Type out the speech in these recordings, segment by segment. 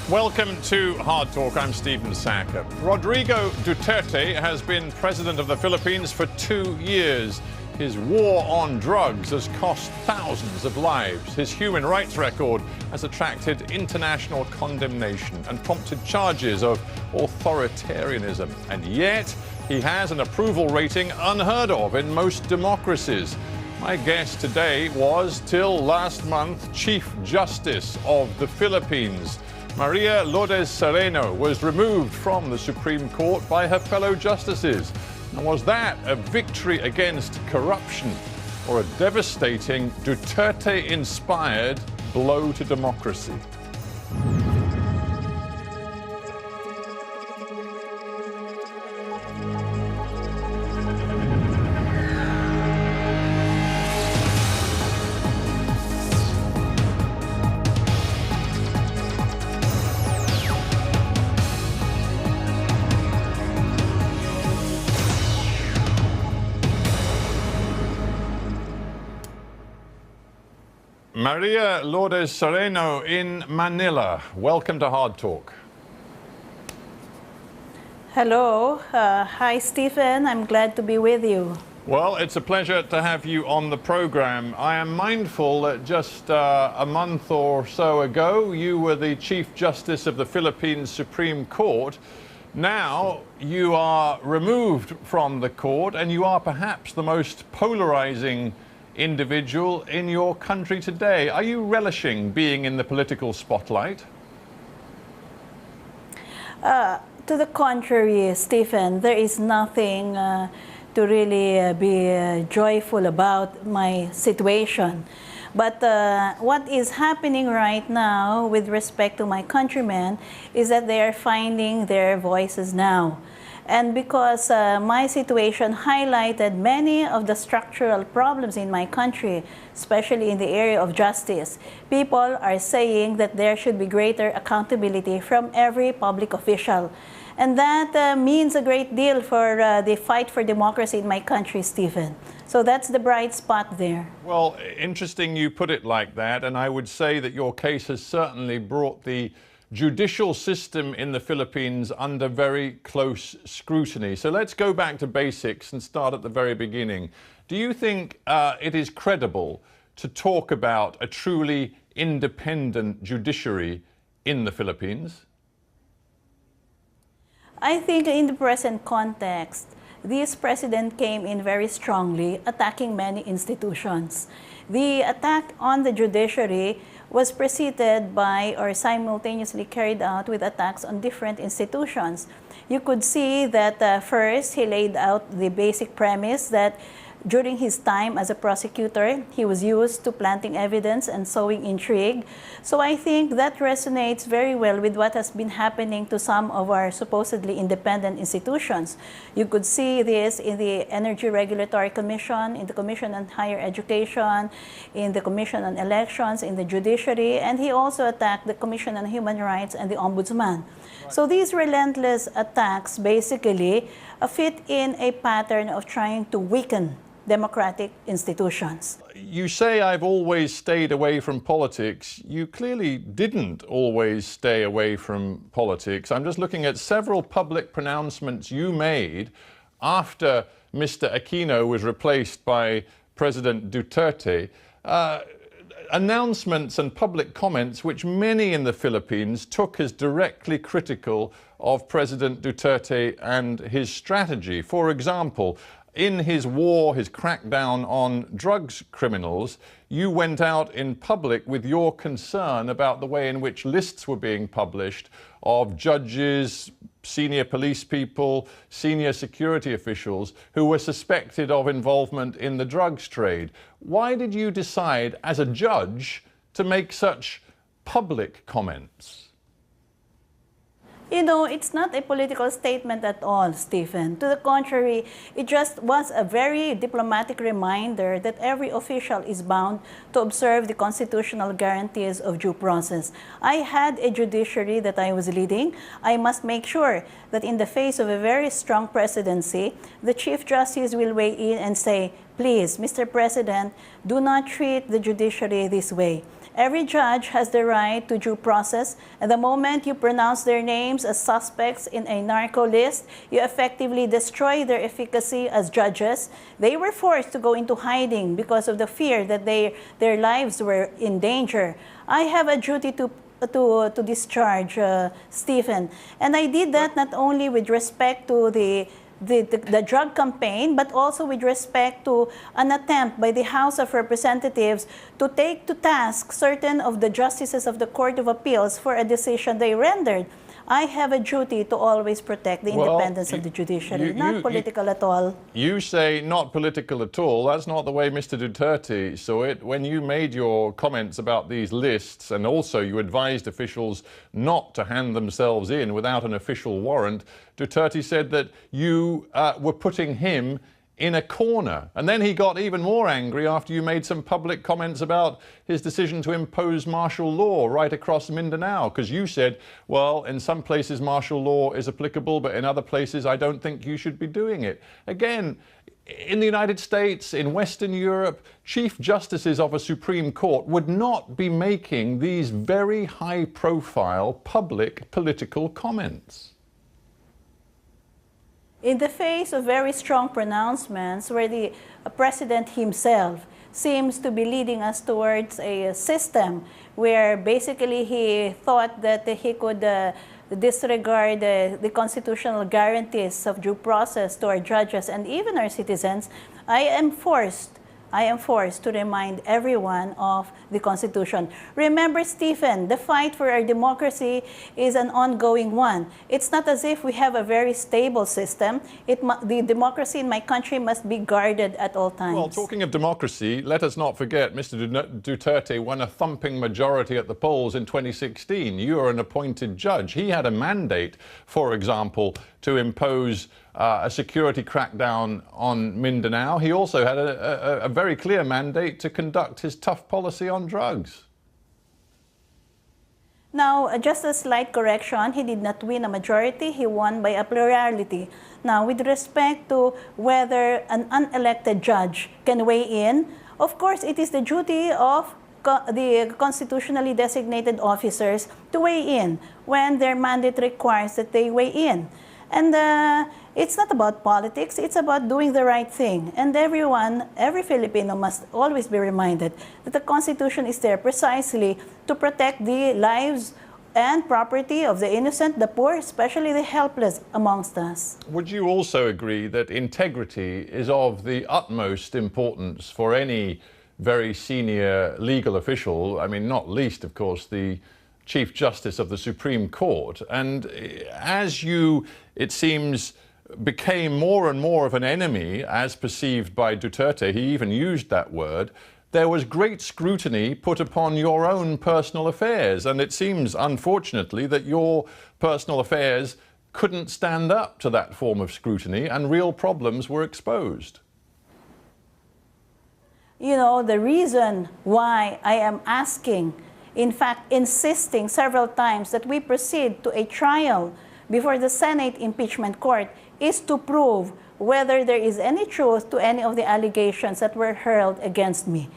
Welcome to Hard Talk. I'm Stephen Sacker. Rodrigo Duterte has been president of the Philippines for 2 years. His war on drugs has cost thousands of lives. His human rights record has attracted international condemnation and prompted charges of authoritarianism. And yet, he has an approval rating unheard of in most democracies. My guest today was, till last month, Chief Justice of the Philippines. Maria Lourdes Sereno was removed from the Supreme Court by her fellow justices. And was that a victory against corruption or a devastating Duterte-inspired blow to democracy? Maria Lourdes Sereno in Manila. Welcome to Hard Talk. Hello. Hi, Stephen. I'm glad to be with you. Well, it's a pleasure to have you on the program. I am mindful that just a month or so ago, you were the Chief Justice of the Philippines Supreme Court. Now you are removed from the court, and you are perhaps the most polarizing individual in your country today. Are you relishing being in the political spotlight? To the contrary, Stephen, there is nothing to really be joyful about my situation. But what is happening right now with respect to my countrymen is that they are finding their voices now. And because my situation highlighted many of the structural problems in my country, especially in the area of justice, people are saying that there should be greater accountability from every public official. And that means a great deal for the fight for democracy in my country, Stephen. So that's the bright spot there. Well, interesting you put it like that. And I would say that your case has certainly brought the judicial system in the Philippines under very close scrutiny. So let's go back to basics and start at the very beginning. Do you think it is credible to talk about a truly independent judiciary in the Philippines? I think in the present context, this president came in very strongly, attacking many institutions. The attack on the judiciary was preceded by or simultaneously carried out with attacks on different institutions. You could see that first he laid out the basic premise that during his time as a prosecutor, he was used to planting evidence and sowing intrigue. So I think that resonates very well with what has been happening to some of our supposedly independent institutions. You could see this in the Energy Regulatory Commission, in the Commission on Higher Education, in the Commission on Elections, in the judiciary, and he also attacked the Commission on Human Rights and the Ombudsman. So these relentless attacks basically fit in a pattern of trying to weaken democratic institutions. You say I've always stayed away from politics. You clearly didn't always stay away from politics. I'm just looking at several public pronouncements you made after Mr. Aquino was replaced by President Duterte. Announcements and public comments which many in the Philippines took as directly critical of President Duterte and his strategy. For example, in his war, his crackdown on drugs criminals, you went out in public with your concern about the way in which lists were being published of judges, senior police people, senior security officials who were suspected of involvement in the drugs trade. Why did you decide, as a judge, to make such public comments? You know, it's not a political statement at all, Stephen. To the contrary, it just was a very diplomatic reminder that every official is bound to observe the constitutional guarantees of due process. I had a judiciary that I was leading. I must make sure that in the face of a very strong presidency, the Chief Justice will weigh in and say, Please, Mr. President, do not treat the judiciary this way. Every judge has the right to due process, and the moment you pronounce their names as suspects in a narco list, you effectively destroy their efficacy as judges. They were forced to go into hiding because of the fear that their lives were in danger. I have a duty to discharge, Stephen, and I did that not only with respect to the drug campaign, but also with respect to an attempt by the House of Representatives to take to task certain of the justices of the Court of Appeals for a decision they rendered. I have a duty to always protect the independence of the judiciary, not political at all. You say not political at all. That's not the way Mr. Duterte saw it. When you made your comments about these lists, and also you advised officials not to hand themselves in without an official warrant, Duterte said that you were putting him in a corner. And then he got even more angry after you made some public comments about his decision to impose martial law right across Mindanao, because you said, well, in some places martial law is applicable, but in other places I don't think you should be doing it. Again, in the United States, in Western Europe, chief justices of a Supreme Court would not be making these very high-profile public political comments. In the face of very strong pronouncements where the president himself seems to be leading us towards a system where basically he thought that he could disregard the constitutional guarantees of due process to our judges and even our citizens, I am forced to remind everyone of the Constitution. Remember, Stephen, the fight for our democracy is an ongoing one. It's not as if we have a very stable system. The democracy in my country must be guarded at all times. Well, talking of democracy, let us not forget Mr. Duterte won a thumping majority at the polls in 2016. You are an appointed judge. He had a mandate, for example, to impose a security crackdown on Mindanao. He also had a very clear mandate to conduct his tough policy on drugs. Now, just a slight correction, he did not win a majority, he won by a plurality. Now, with respect to whether an unelected judge can weigh in, of course, it is the duty of the constitutionally designated officers to weigh in when their mandate requires that they weigh in. And it's not about politics, it's about doing the right thing. And every Filipino must always be reminded that the Constitution is there precisely to protect the lives and property of the innocent, the poor, especially the helpless amongst us. Would you also agree that integrity is of the utmost importance for any very senior legal official? I mean, not least, of course, the Chief Justice of the Supreme Court. And as you, it seems, became more and more of an enemy, as perceived by Duterte, he even used that word, there was great scrutiny put upon your own personal affairs. And it seems, unfortunately, that your personal affairs couldn't stand up to that form of scrutiny and real problems were exposed. You know, the reason why I am asking, in fact, insisting several times that we proceed to a trial before the Senate Impeachment Court is to prove whether there is any truth to any of the allegations that were hurled against me.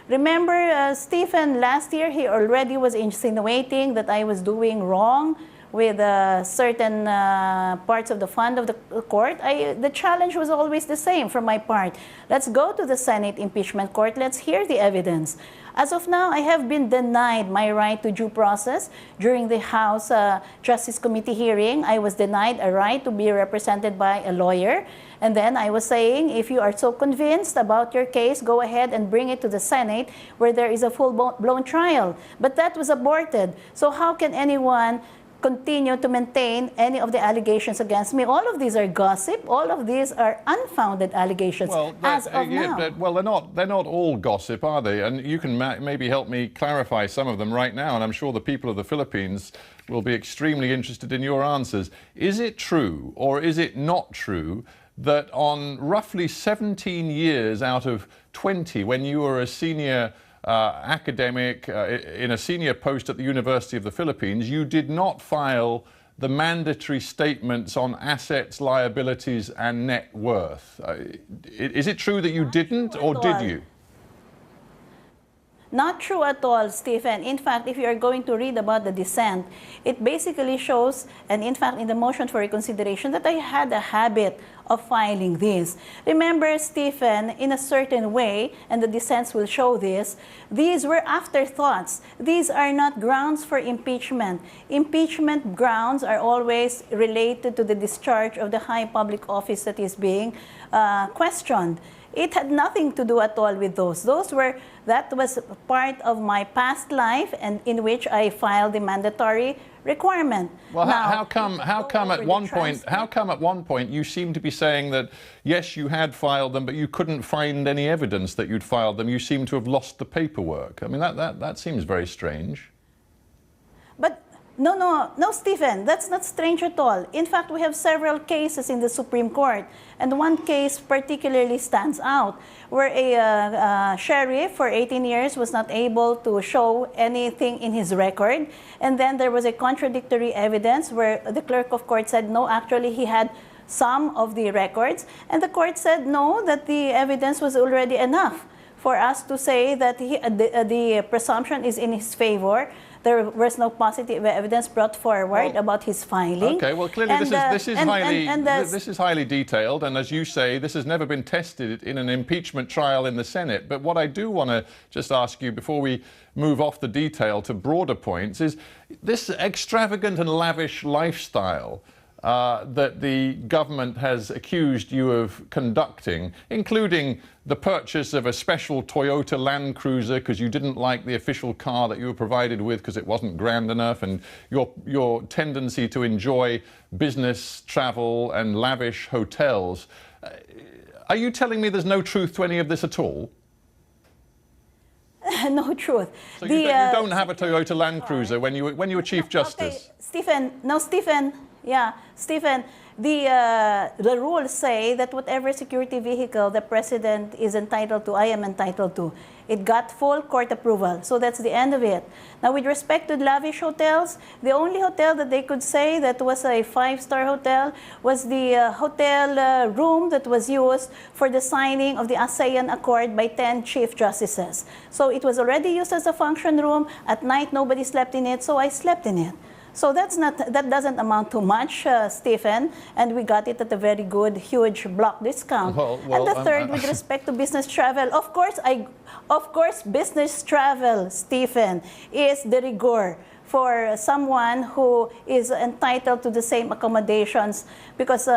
Remember, Stephen, last year he already was insinuating that I was doing wrong with certain parts of the fund of the court. The challenge was always the same from my part. Let's go to the Senate Impeachment Court. Let's hear the evidence. As of now, I have been denied my right to due process. During the House Justice Committee hearing, I was denied a right to be represented by a lawyer. And then I was saying, if you are so convinced about your case, go ahead and bring it to the Senate where there is a full-blown trial. But that was aborted. So how can anyone continue to maintain any of the allegations against me? All of these are gossip. All of these are unfounded allegations as of now. Well, they're not all gossip, are they? And you can maybe help me clarify some of them right now, and I'm sure the people of the Philippines will be extremely interested in your answers. Is it true or is it not true that on roughly 17 years out of 20, when you were a senior academic in a senior post at the University of the Philippines, you did not file the mandatory statements on assets, liabilities, and net worth. Is it true that you didn't, or did you? Not true at all, Stephen. In fact, if you are going to read about the dissent, it basically shows, and in fact, in the motion for reconsideration, that I had a habit of filing this. Remember, Stephen, in a certain way, and the dissents will show this, these were afterthoughts. These are not grounds for impeachment. Impeachment grounds are always related to the discharge of the high public office that is being questioned. It had nothing to do at all with those. That was part of my past life, and in which I filed the mandatory requirement. Well, now, how come at one point you seem to be saying that yes, you had filed them, but you couldn't find any evidence that you'd filed them? You seem to have lost the paperwork. I mean, that seems very strange. But no, Stephen, that's not strange at all. In fact, we have several cases in the Supreme Court, and one case particularly stands out, where a sheriff for 18 years was not able to show anything in his record, and then there was a contradictory evidence where the clerk of court said, no, actually he had some of the records, and the court said, no, that the evidence was already enough for us to say that the presumption is in his favor. There was no positive evidence brought forward about his filing. Okay, well, clearly this is highly detailed, and as you say, this has never been tested in an impeachment trial in the Senate. But what I do want to just ask you before we move off the detail to broader points is this extravagant and lavish lifestyle that the government has accused you of conducting, including the purchase of a special Toyota Land Cruiser because you didn't like the official car that you were provided with because it wasn't grand enough, and your tendency to enjoy business travel and lavish hotels. Are you telling me there's no truth to any of this at all? No truth. So you don't have a Toyota Land Cruiser when you were Chief Justice? Okay, Stephen, the rules say that whatever security vehicle the president is entitled to, I am entitled to. It got full court approval, so that's the end of it. Now, with respect to lavish hotels, the only hotel that they could say that was a 5-star hotel was the hotel room that was used for the signing of the ASEAN Accord by 10 Chief Justices. So it was already used as a function room. At night, nobody slept in it, so I slept in it. So that doesn't amount to much, Stephen, and we got it at a very good, huge block discount. And the third, with respect to business travel, of course, business travel, Stephen, is de rigueur for someone who is entitled to the same accommodations, because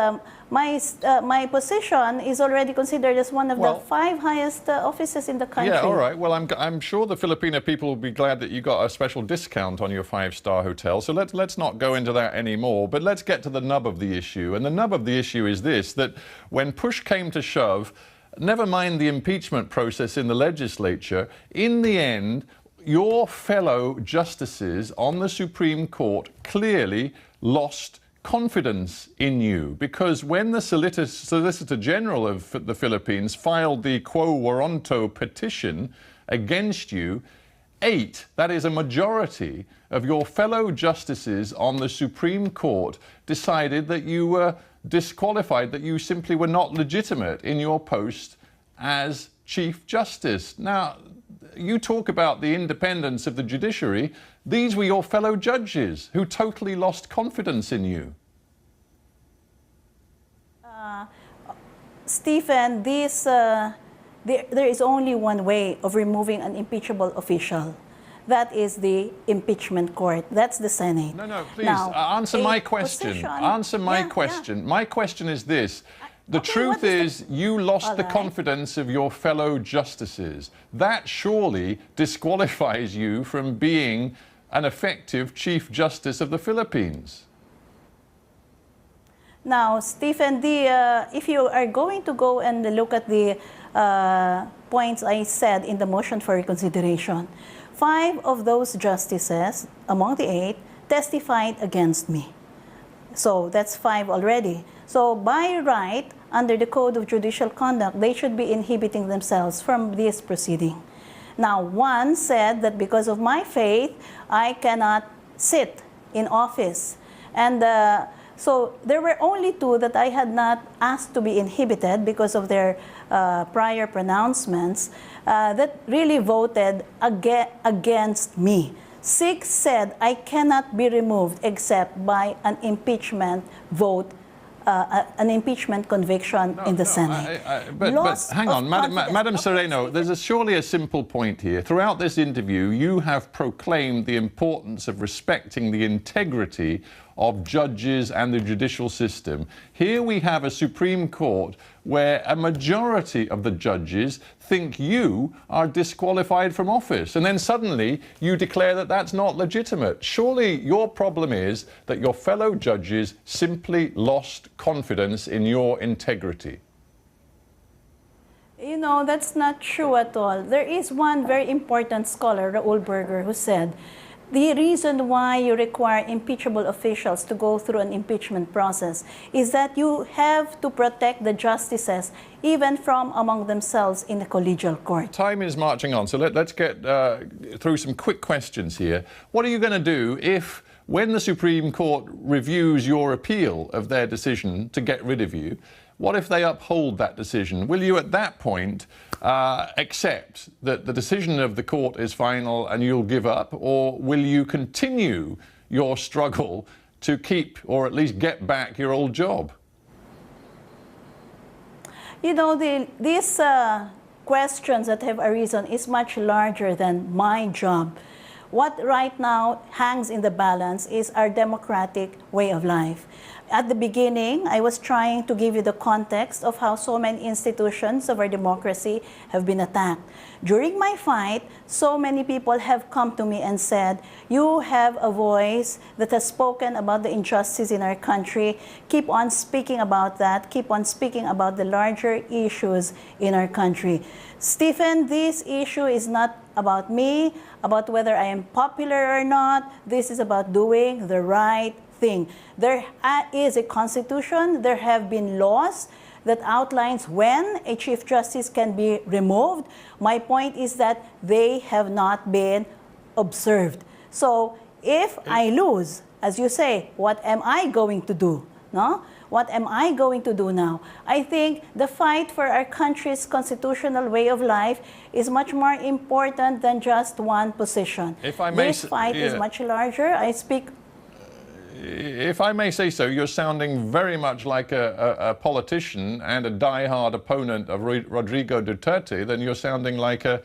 my position is already considered as one of the 5 highest offices in the country. Yeah, all right. Well, I'm sure the Filipino people will be glad that you got a special discount on your 5-star hotel. So let's not go into that anymore. But let's get to the nub of the issue. And the nub of the issue is this: that when push came to shove, never mind the impeachment process in the legislature, in the end, your fellow justices on the Supreme Court clearly lost confidence in you, because when the Solicitor General of the Philippines filed the Quo Warranto petition against you, 8, that is a majority of your fellow justices on the Supreme Court, decided that you were disqualified, that you simply were not legitimate in your post as Chief Justice. Now, you talk about the independence of the judiciary. These were your fellow judges who totally lost confidence in you. Stephen, there is only one way of removing an impeachable official. That is the impeachment court. That's the Senate. No, please, answer my question. Answer my question. Yeah. My question is this. The truth is, you lost the confidence of your fellow justices. That surely disqualifies you from being an effective Chief Justice of the Philippines. Now, Stephen, if you are going to go and look at the points I said in the motion for reconsideration, 5 of those justices, among the 8, testified against me. So that's 5 already. So by right, under the Code of Judicial Conduct, they should be inhibiting themselves from this proceeding. Now, 1 said that because of my faith, I cannot sit in office. And so there were only two that I had not asked to be inhibited because of their prior pronouncements that really voted against me. 6 said I cannot be removed except by an impeachment vote, an impeachment conviction in the Senate. But hang on, Madam Sereno, there's surely a simple point here. Throughout this interview, you have proclaimed the importance of respecting the integrity of judges and the judicial system. Here we have a Supreme Court where a majority of the judges think you are disqualified from office, and then suddenly you declare that that's not legitimate. Surely your problem is that your fellow judges simply lost confidence in your integrity. You know, that's not true at all. There is one very important scholar, Raoul Berger, who said, the reason why you require impeachable officials to go through an impeachment process is that you have to protect the justices even from among themselves in the collegial court. Time is marching on, so let's get through some quick questions here. What are you going to do if, when the Supreme Court reviews your appeal of their decision to get rid of you, what if they uphold that decision? Will you at that point accept that the decision of the court is final and you'll give up, or will you continue your struggle to keep or at least get back your old job? You know, these questions that have arisen is much larger than my job. What right now hangs in the balance is our democratic way of life. At the beginning, I was trying to give you the context of how so many institutions of our democracy have been attacked. During my fight, so many people have come to me and said, you have a voice that has spoken about the injustice in our country. Keep on speaking about that. Keep on speaking about the larger issues in our country. Stephen, this issue is not about me, about whether I am popular or not. This is about doing the right thing. There is a constitution, there have been laws that outlines when a Chief Justice can be removed. My point is that they have not been observed. So if I lose, as you say, what am I going to do? No? What am I going to do now? I think the fight for our country's constitutional way of life is much more important than just one position. If I may, this fight is much larger. I speak. If I may say so, you're sounding very much like a politician and a die-hard opponent of Rodrigo Duterte than you're sounding like a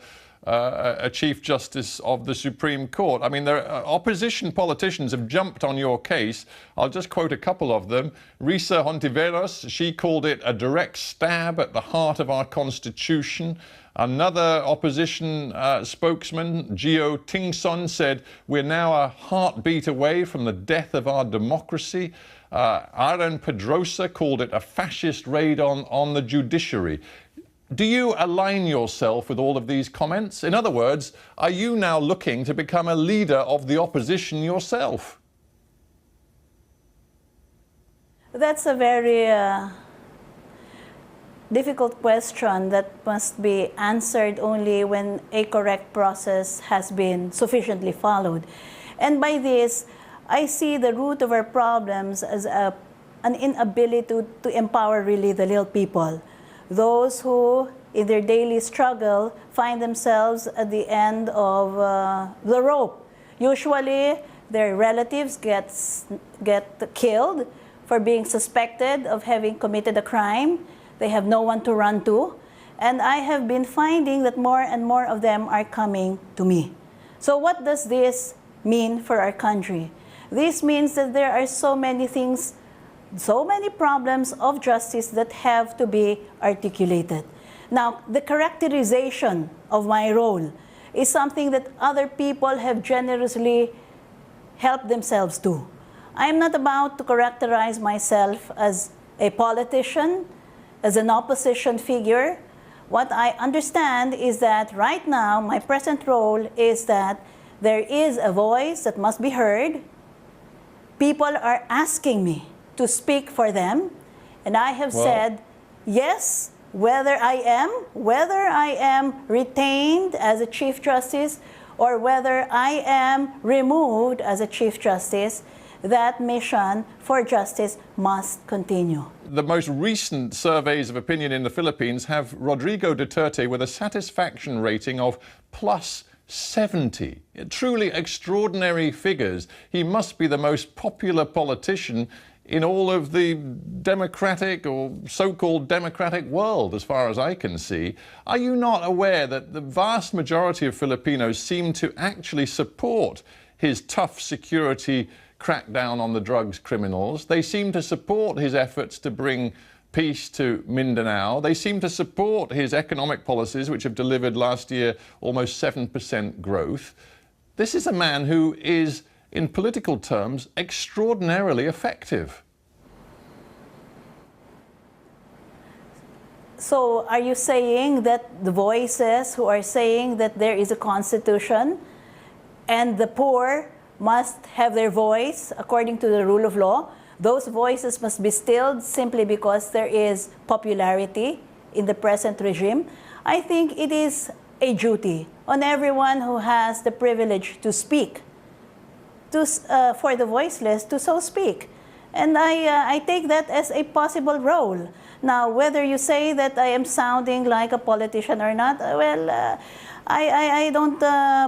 Chief Justice of the Supreme Court. I mean, opposition politicians have jumped on your case. I'll just quote a couple of them. Risa Hontiveros, she called it a direct stab at the heart of our Constitution. Another opposition spokesman, Gio Tingson, said, we're now a heartbeat away from the death of our democracy. Aaron Pedrosa called it a fascist raid on the judiciary. Do you align yourself with all of these comments? In other words, are you now looking to become a leader of the opposition yourself? That's a very difficult question that must be answered only when a correct process has been sufficiently followed. And by this, I see the root of our problems as an inability to empower really the little people. Those who, in their daily struggle, find themselves at the end of the rope. Usually, their relatives get killed for being suspected of having committed a crime. They have no one to run to. And I have been finding that more and more of them are coming to me. So what does this mean for our country? This means that there are so many things, so many problems of justice that have to be articulated. Now, the characterization of my role is something that other people have generously helped themselves do. I am not about to characterize myself as a politician, as an opposition figure. What I understand is that right now, my present role is that there is a voice that must be heard. People are asking me to speak for them, and I have said yes, whether I am retained as a Chief Justice or whether I am removed as a Chief Justice, that mission for justice must continue. The most recent surveys of opinion in the Philippines have Rodrigo Duterte with a satisfaction rating of plus 70. Truly extraordinary figures. He must be the most popular politician in all of the democratic or so-called democratic world, as far as I can see. Are you not aware that the vast majority of Filipinos seem to actually support his tough security crackdown on the drugs criminals? They seem to support his efforts to bring peace to Mindanao. They seem to support his economic policies, which have delivered last year almost 7% growth. This is a man who is, in political terms, extraordinarily effective. So are you saying that the voices who are saying that there is a constitution and the poor must have their voice according to the rule of law, those voices must be stilled simply because there is popularity in the present regime? I think it is a duty on everyone who has the privilege to speak, for the voiceless to so speak. And I take that as a possible role. Now, whether you say that I am sounding like a politician or not, well, I don't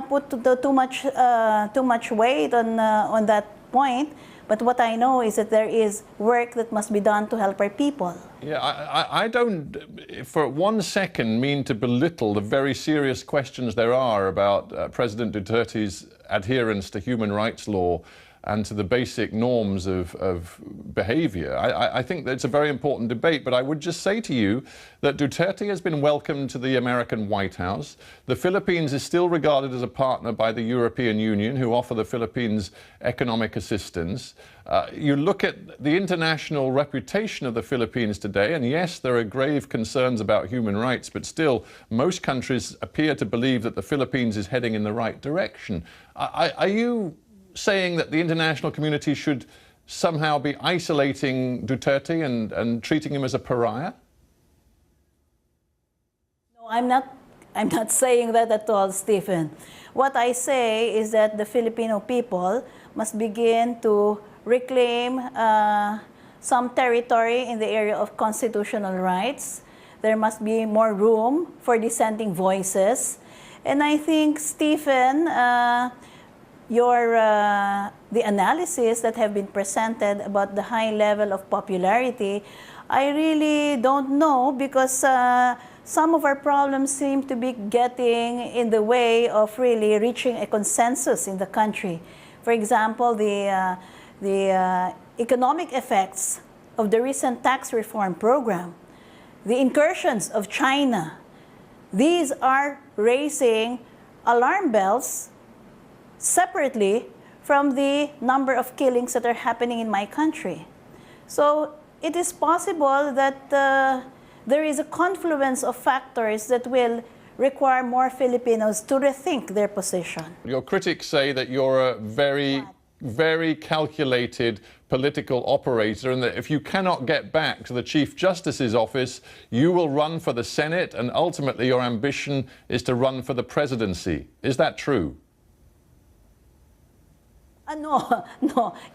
put too much weight on that point. But what I know is that there is work that must be done to help our people. Yeah, I don't, for 1 second, mean to belittle the very serious questions there are about President Duterte's adherence to human rights law and to the basic norms of behavior. I think that's a very important debate, but I would just say to you that Duterte has been welcomed to the American White House. The Philippines is still regarded as a partner by the European Union, who offer the Philippines economic assistance. You look at the international reputation of the Philippines today, and yes, there are grave concerns about human rights, but still, most countries appear to believe that the Philippines is heading in the right direction. Are you saying that the international community should somehow be isolating Duterte and treating him as a pariah? No, I'm not saying that at all, Stephen. What I say is that the Filipino people must begin to reclaim some territory in the area of constitutional rights. There must be more room for dissenting voices. And I think, Stephen, the analysis that have been presented about the high level of popularity, I really don't know, because some of our problems seem to be getting in the way of really reaching a consensus in the country. For example, the economic effects of the recent tax reform program, the incursions of China, these are raising alarm bells separately from the number of killings that are happening in my country. So it is possible that there is a confluence of factors that will require more Filipinos to rethink their position. Your critics say that you're a very calculated political operator, and that if you cannot get back to the Chief Justice's office, you will run for the Senate, and ultimately your ambition is to run for the presidency. Is that true? No.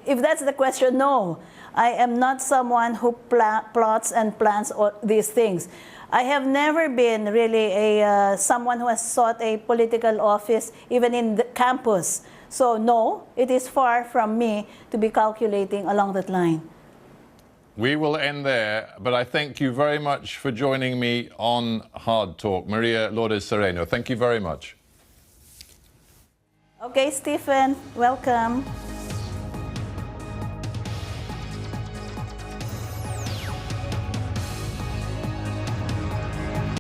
If that's the question, no. I am not someone who plots and plans all these things. I have never been really someone who has sought a political office, even in the campus. So no, it is far from me to be calculating along that line. We will end there, but I thank you very much for joining me on Hard Talk. Maria Lourdes Sereno, thank you very much. Okay, Stephen, welcome.